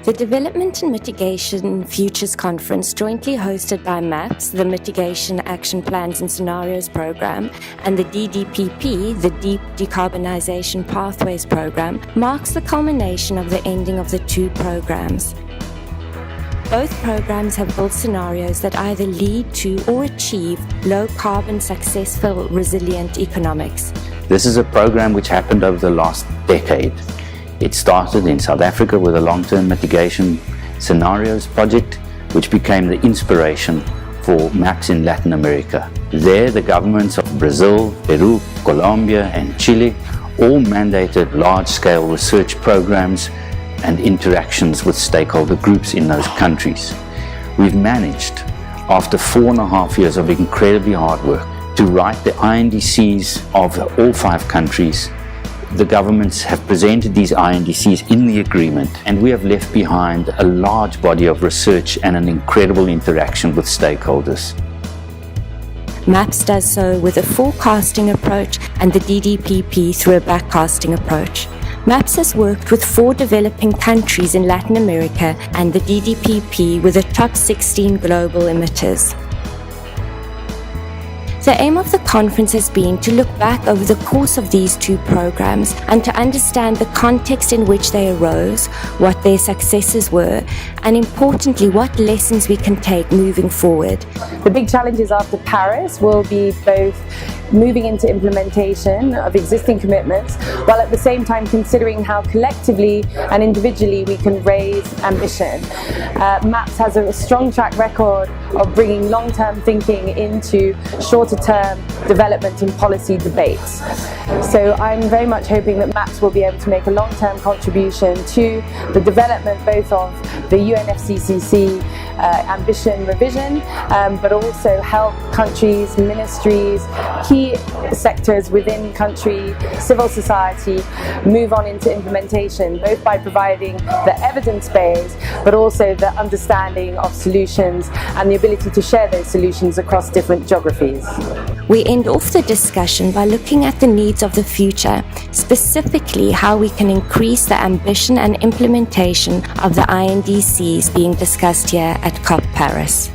The Development and Mitigation Futures Conference, jointly hosted by MAPS, the Mitigation Action Plans and Scenarios Program, and the DDPP, the Deep Decarbonization Pathways Program, marks the culmination of the ending of the two programs. Both programs have built scenarios that either lead to or achieve low-carbon, successful, resilient economics. This is a program which happened over the last decade. It started in South Africa with a long-term mitigation scenarios project, which became the inspiration for MAPS in Latin America. There, the governments of Brazil, Peru, Colombia, and Chile all mandated large-scale research programs and interactions with stakeholder groups in those countries. We've managed, after 4.5 years of incredibly hard work, to write the INDCs of all 5 countries. The governments have presented these INDCs in the agreement, and we have left behind a large body of research and an incredible interaction with stakeholders. MAPS does so with a forecasting approach and the DDPP through a backcasting approach. MAPS has worked with 4 developing countries in Latin America and the DDPP with the top 16 global emitters. The aim of the conference has been to look back over the course of these 2 programs and to understand the context in which they arose, what their successes were, and importantly, what lessons we can take moving forward. The big challenges after Paris will be both moving into implementation of existing commitments, while at the same time considering how collectively and individually we can raise ambition. MAPS has a strong track record of bringing long-term thinking into shorter-term development and policy debates. So I'm very much hoping that MAPS will be able to make a long-term contribution to the development both of the UNFCCC ambition revision, but also help countries, ministries, key sectors within country, civil society move on into implementation, both by providing the evidence base, but also the understanding of solutions and the ability to share those solutions across different geographies. We end off the discussion by looking at the needs of the future, specifically how we can increase the ambition and implementation of the INDCs being discussed here at COP Paris.